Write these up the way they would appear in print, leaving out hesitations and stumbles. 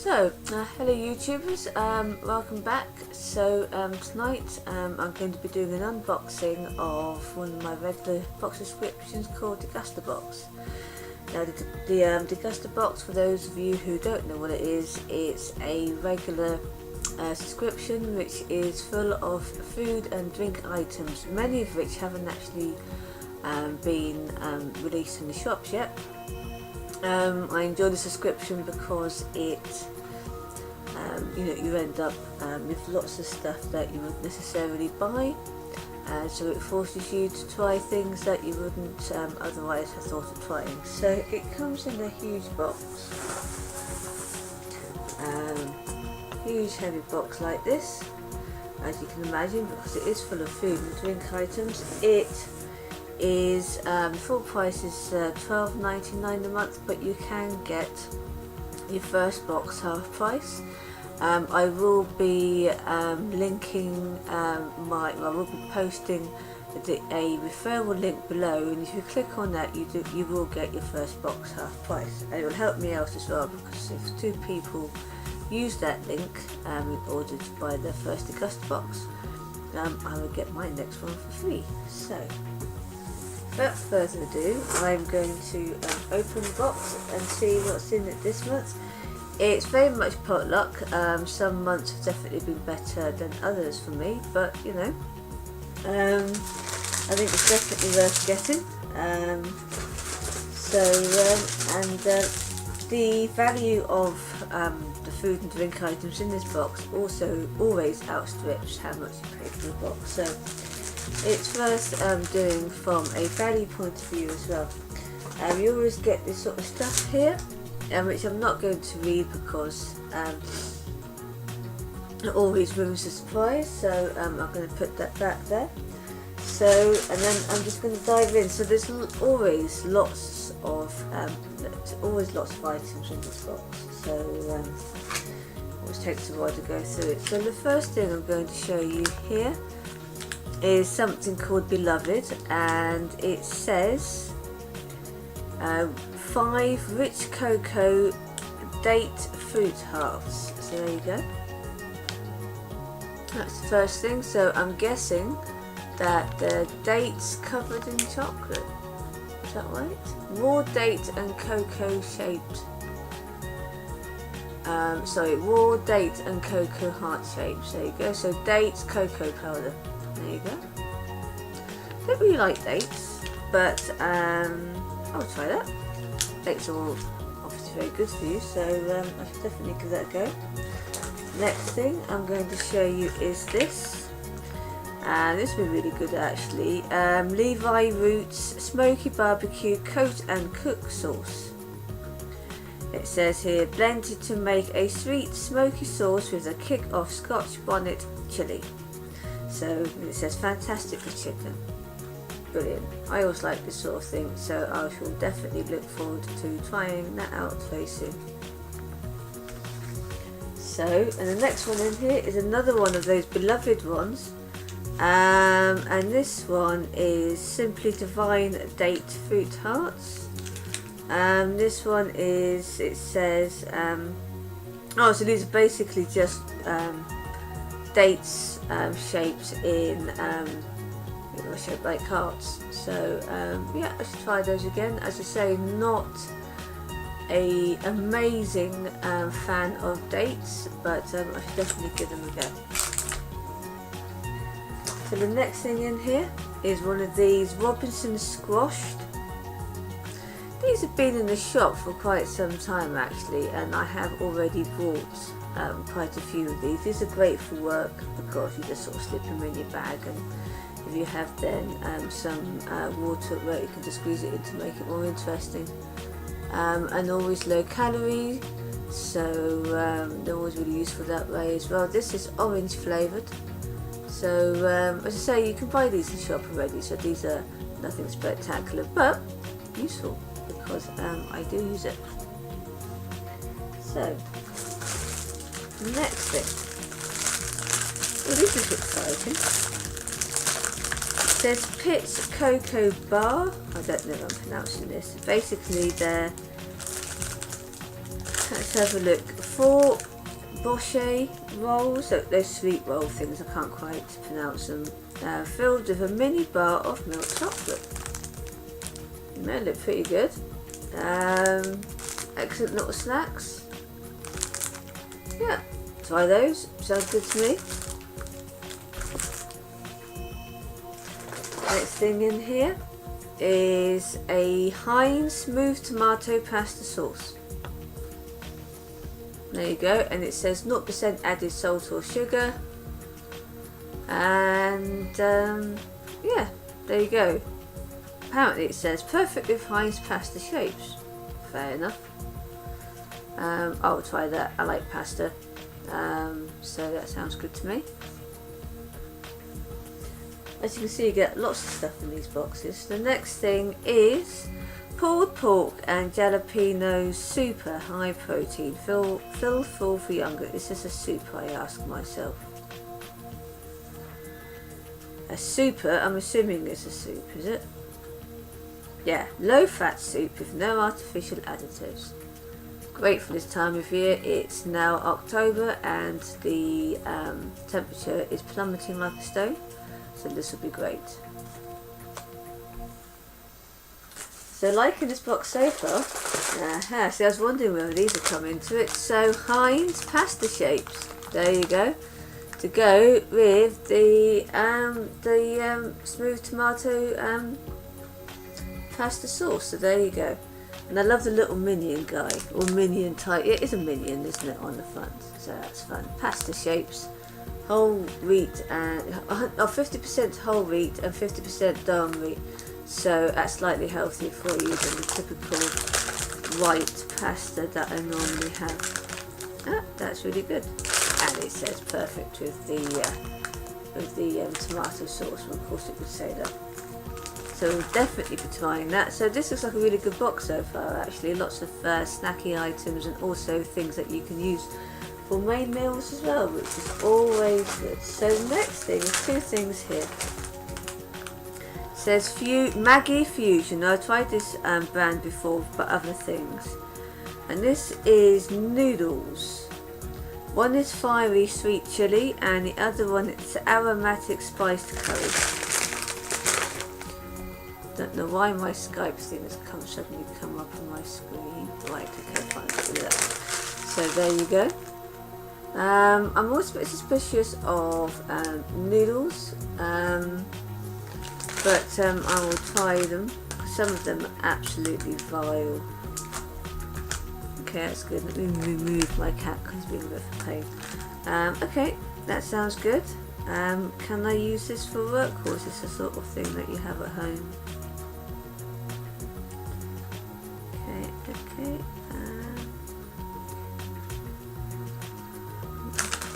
Hello YouTubers, welcome back. Tonight I'm going to be doing an unboxing of one of my regular box subscriptions called DegustaBox. Now the DegustaBox, for those of you who don't know what it is, it's a regular subscription which is full of food and drink items, many of which haven't actually been released in the shops yet. I enjoy the subscription because it, you end up with lots of stuff that you wouldn't necessarily buy, so it forces you to try things that you wouldn't otherwise have thought of trying. So it comes in a huge box, huge heavy box like this, as you can imagine, because it is full of food and drink items. It is full price is $12.99 a month, but you can get your first box half price. I will be linking I will be posting a referral link below, and if you click on that, you will get your first box half price, and it will help me out as well, because if 2 people use that link in order to buy their first DegustaBox, I will get my next one for free. So without further ado, I'm going to open the box and see what's in it this month. It's very much potluck. Some months have definitely been better than others for me, but I think it's definitely worth getting. The value of the food and drink items in this box also always outstrips how much you pay for the box. So it's worth doing from a value point of view as well. You always get this sort of stuff here, which I'm not going to read because it always ruins the surprise, so I'm going to put that back there. So, and then I'm just going to dive in. So there's always lots of items in this box, so it always takes a while to go through it. So the first thing I'm going to show you here is something called Beloved, and it says 5 rich cocoa date fruit hearts. So there you go, that's the first thing. So I'm guessing that the dates covered in chocolate, is that right? Raw date and cocoa shaped, raw date and cocoa heart shapes. There you go. So dates, cocoa powder. There you go. Don't really like dates, but I'll try that. Dates are all obviously very good for you, so I should definitely give that a go. Next thing I'm going to show you is this, and this will be really good actually. Levi Roots Smoky Barbecue Coat and Cook Sauce. It says here, blended to make a sweet smoky sauce with a kick of Scotch bonnet chilli. So it says fantastic for chicken. Brilliant. I always like this sort of thing, so I shall definitely look forward to trying that out very soon. So, and the next one in here is another one of those beloved ones, and this one is Simply Divine Date Fruit Hearts. This one is, it says, so these are basically just dates shaped in shaped like hearts. So yeah, I should try those again. As I say, not a amazing fan of dates, but I should definitely give them a go. So the next thing in here is one of these Robinson squashed. These have been in the shop for quite some time actually, and I have already bought quite a few of these. These are great for work because you just sort of slip them in your bag, and if you have then some water where you can just squeeze it in to make it more interesting. And always low calorie, so they're always really useful that way as well. This is orange flavoured, so as I say, you can buy these in the shop already, so these are nothing spectacular but useful because I do use it. So next thing, well, this is exciting. It says Pit's Cocoa Bar. I don't know if I'm pronouncing this. Basically they're, let's have a look, 4 brochet rolls, those sweet roll things, I can't quite pronounce them, filled with a mini bar of milk chocolate. They look pretty good. Excellent little snacks. Yeah, try those, sounds good to me. Next thing in here is a Heinz smooth tomato pasta sauce. There you go, and it says 0% added salt or sugar, and yeah, there you go. Apparently it says perfect with Heinz pasta shapes. Fair enough. I'll try that. I like pasta, so that sounds good to me. As you can see, you get lots of stuff in these boxes. The next thing is pulled pork and jalapeno super high protein, filled full for younger. Is this a soup, I ask myself? A super, I'm assuming it's a soup, is it? Yeah, low fat soup with no artificial additives. Great for this time of year. It's now October and the temperature is plummeting like a stone, so this will be great. So liking this box so far. See, I was wondering whether these would come into it. So Heinz pasta shapes. There you go. To go with the smooth tomato pasta sauce. So there you go. And I love the little minion guy, or minion type. It is a minion, isn't it, on the front? So that's fun. Pasta shapes. Whole wheat and 50% whole wheat and 50% durum wheat. So that's slightly healthier for you than the typical white pasta that I normally have. That's really good. And it says perfect with the tomato sauce. Well, of course it would say that. So we'll definitely be trying that. So this looks like a really good box so far actually. Lots of snacky items and also things that you can use for main meals as well, which is always good. So next thing, 2 things here. It says Maggie Fusion. Now, I tried this brand before for other things. And this is Noodles. One is fiery sweet chili and the other one is aromatic spiced curry. Don't know why my Skype thing has suddenly come up on my screen. Right, okay, fine, do that. So there you go. I'm always a bit suspicious of noodles, but I will try them. Some of them are absolutely vile. Okay, that's good. Let me remove my cat because he's being a bit of a pain. Okay, that sounds good. Can I use this for work, or is this the sort of thing that you have at home? Okay.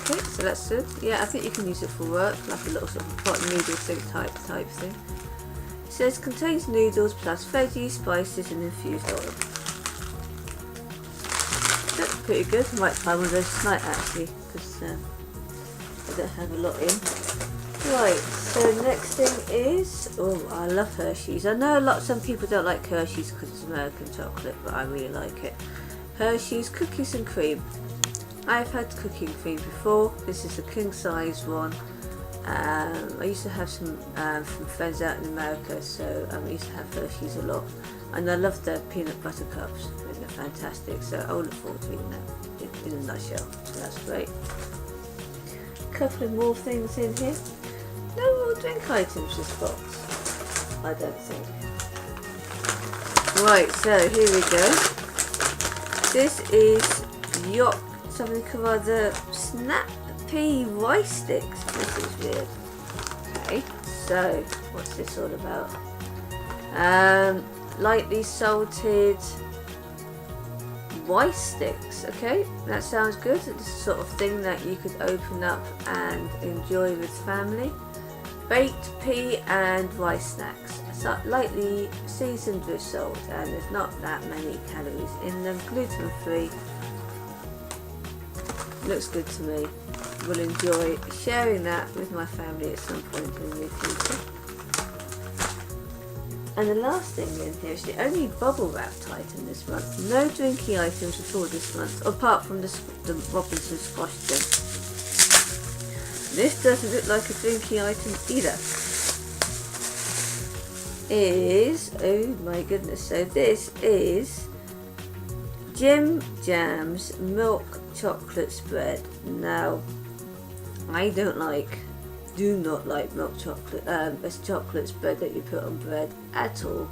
Okay, so that's good. Yeah, I think you can use it for work, like a little sort of pot noodle thing type thing. It says contains noodles plus veggies, spices and infused oil. That's pretty good. I might try one of those tonight actually, because I don't have a lot in. Right, so next thing is, oh, I love Hershey's. I know some people don't like Hershey's because it's American chocolate, but I really like it. Hershey's Cookies and Cream. I've had cookie and cream before. This is a king size one. I used to have some from friends out in America, so I used to have Hershey's a lot. And I love their peanut butter cups. They're fantastic, so I'll look forward to eating them in a nutshell. So that's great. A couple of more things in here. No more drink items this box, I don't think. Right, so here we go. This is something called the snap pea rice sticks. This is weird. Okay, so what's this all about? Lightly salted rice sticks. Okay, that sounds good. It's the sort of thing that you could open up and enjoy with family. Baked pea and rice snacks. So lightly seasoned with salt, and there's not that many calories in them. Gluten free. Looks good to me. Will enjoy sharing that with my family at some point in the near future. And the last thing in here is the only bubble wrapped item this month. No drinky items at all this month, apart from the Robinson squash drink. This doesn't look like a drinky item either. Oh my goodness, so this is Jim Jam's milk chocolate spread. Now, I do not like milk chocolate, as chocolate spread that you put on bread at all.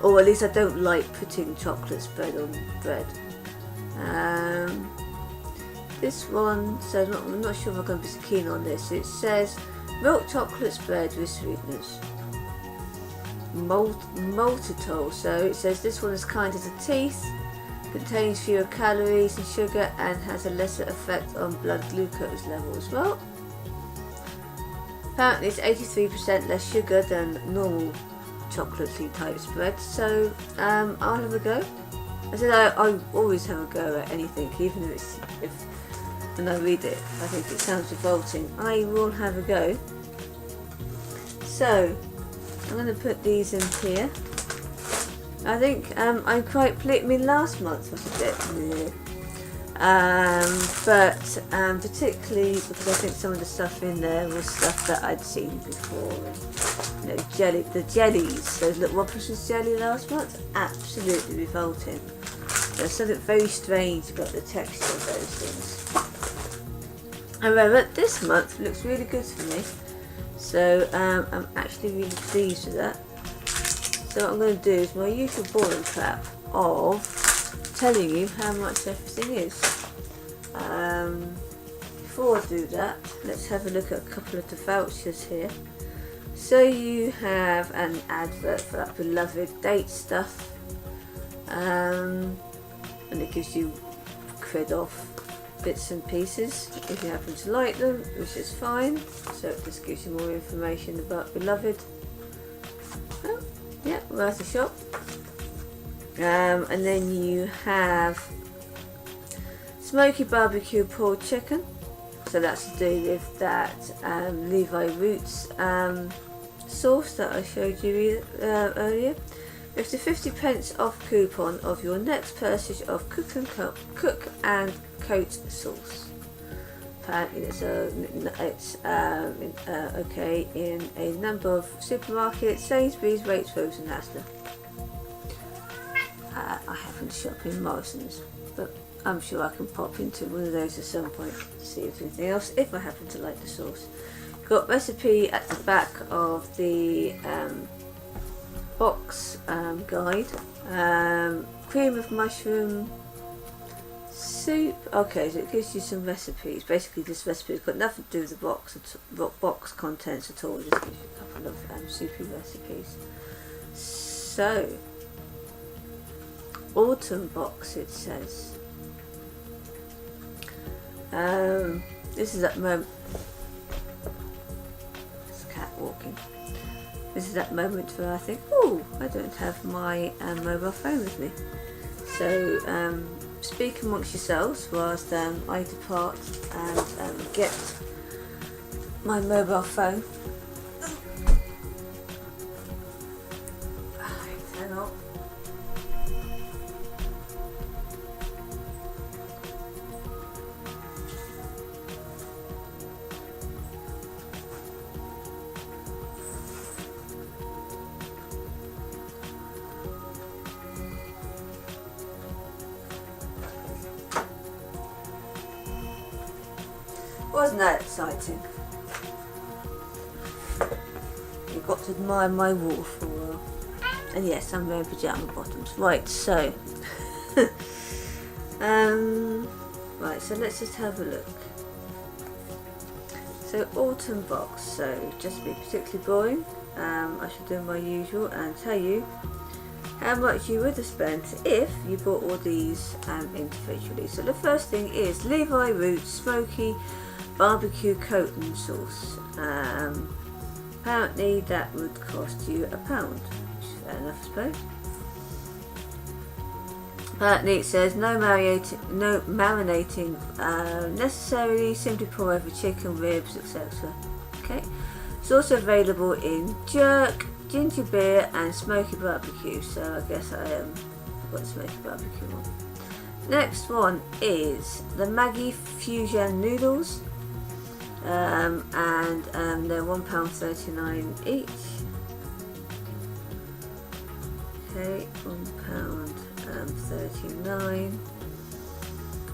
Or at least I don't like putting chocolate spread on bread. This one says, I'm not sure if I'm going to be so keen on this. It says milk chocolate spread with sweeteners. Maltitol. So it says this one is kind to the teeth, contains fewer calories and sugar, and has a lesser effect on blood glucose levels. Well, apparently it's 83% less sugar than normal chocolatey type spread, so I'll have a go. I said I always have a go at anything, even if when I read it I think it sounds revolting. I will have a go. So I'm going to put these in here. I think I'm quite pleased. I mean, last month was a bit meh. But particularly because I think some of the stuff in there was stuff that I'd seen before. And, the jellies, those little Robinson's jelly last month, absolutely revolting. There's something very strange about the texture of those things. However, this month looks really good for me, so I'm actually really pleased with that. So what I'm going to do is my usual boring crap of telling you how much everything is. Before I do that, let's have a look at a couple of the vouchers here. So you have an advert for that beloved date stuff, and it gives you cred off bits and pieces if you happen to like them, which is fine. So it just gives you more information about beloved. Oh, yeah, worth a shot. And then you have Smoky barbecue pulled chicken, so that's to do with that Levi Roots sauce that I showed you earlier. With the 50p off coupon of your next purchase of Cook and Coat sauce. Apparently it's okay in a number of supermarkets, Sainsbury's, Waitrose and Asda. I haven't shopped in Morrison's, but I'm sure I can pop into one of those at some point to see if there's anything else, if I happen to like the sauce. Got recipe at the back of the box guide. Cream of mushroom soup. Okay, so it gives you some recipes. Basically this recipe has got nothing to do with the box contents at all. It just gives you a couple of soupy recipes. So, autumn box it says. This is that moment. It's a cat walking. This is that moment where I think, oh, I don't have my mobile phone with me. So speak amongst yourselves whilst I depart and get my mobile phone. Turn off. Wasn't that exciting? You've got to admire my wall for a while. And yes, I'm wearing pyjama bottoms. Right, so right, so let's just have a look. So autumn box, so just to be particularly boring, I should do my usual and tell you how much you would have spent if you bought all these individually. So the first thing is Levi Roots Smoky barbecue coating sauce. Apparently that would cost you £1, which is fair enough I suppose. Apparently it says no marinating necessarily, simply pour over chicken, ribs, etc. Okay, it's also available in jerk, ginger beer and smoky barbecue, so I guess I got smoky barbecue one. Next one is the Maggie fusion noodles, and they're £1.39 each. Okay, £1.39.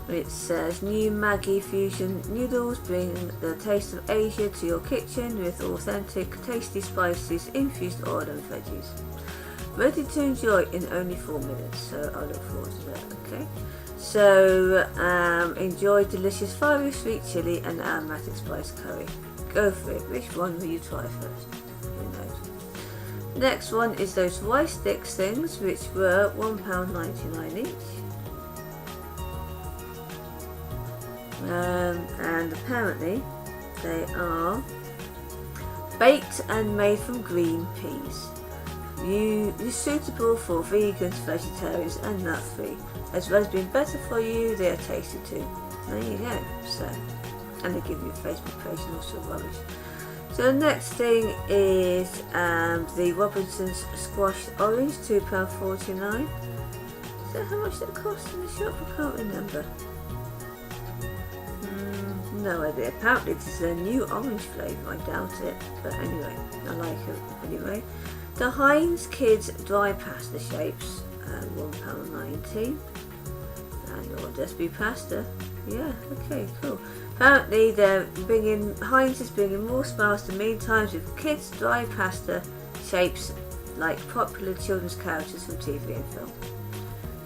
It says new Maggie fusion noodles bring the taste of Asia to your kitchen with authentic, tasty spices, infused oil and veggies. Ready to enjoy in only 4 minutes, so I look forward to that. Okay, so enjoy delicious fiery sweet chili and aromatic spice curry. Go for it. Which one will you try first? Who knows? Next one is those rice sticks things, which were £1.99 each. And apparently they are baked and made from green peas. You're suitable for vegans, vegetarians and nut free. As well as being better for you, they are tasty too. There you go. So, and they give you a Facebook page and all sort of rubbish. So the next thing is the Robinson's squashed orange, £2.49. Is that how much that cost in the shop? I can't remember. No idea. Apparently this is a new orange flavour. I doubt it, but anyway, I like it anyway. The Heinz Kids dry pasta shapes, £1.19, and it'll just be pasta. Yeah, okay, cool. Apparently Heinz is bringing more smiles to mean times with kids dry pasta shapes like popular children's characters from TV and film.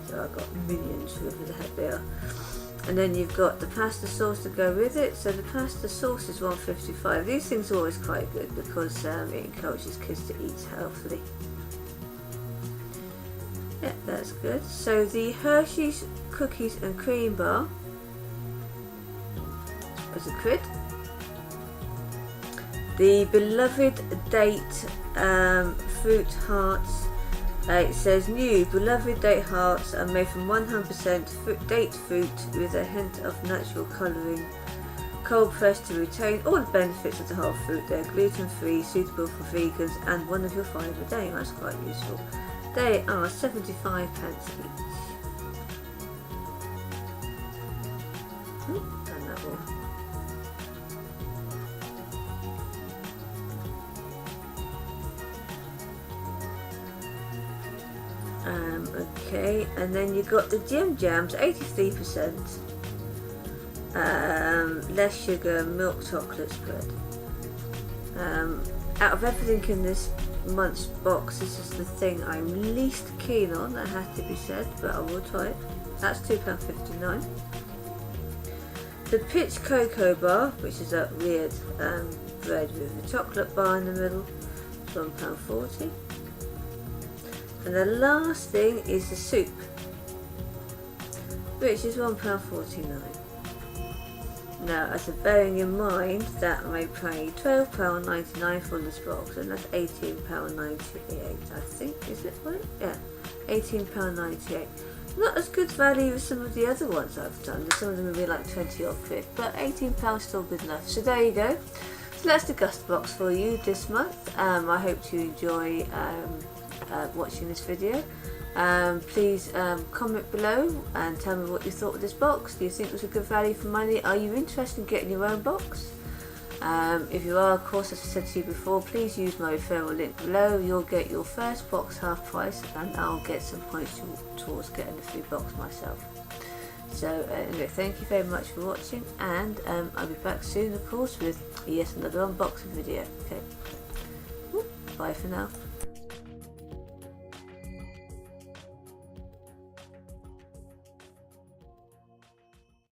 So I've got millions, whoever the heck they are. And then you've got the pasta sauce to go with it. So the pasta sauce is £1.55. These things are always quite good because it encourages kids to eat healthily. Yeah, that's good. So the Hershey's cookies and cream bar as a quid. The beloved date fruit hearts. It says new beloved date hearts are made from 100% date fruit with a hint of natural colouring, cold pressed to retain all the benefits of the whole fruit. They're gluten free, suitable for vegans, and one of your 5 a day. That's quite useful. They are 75 pence each. And that one. Okay, and then you got the Jim Jams, 83%, less sugar, milk chocolate spread. Out of everything in this month's box, this is the thing I'm least keen on, that has to be said, but I will try it. That's £2.59. The Pitch Cocoa Bar, which is that weird bread with a chocolate bar in the middle, is £1.40. And the last thing is the soup, which is £1.49. Now, as a bearing in mind that I pay £12.99 for this box, and that's £18.98, I think, is it right? Yeah, £18.98. Not as good value as some of the other ones I've done. Some of them will be like 20 odd quid, but £18 still good enough. So there you go. So that's the DegustaBox for you this month. I hope you enjoy watching this video. Please comment below and tell me what you thought of this box. Do you think it was a good value for money? Are you interested in getting your own box? If you are, of course, as I said to you before, please use my referral link below. You'll get your first box half price, and I'll get some points towards getting the free box myself. So anyway, thank you very much for watching, and I'll be back soon, of course, with another unboxing video. Okay, bye for now.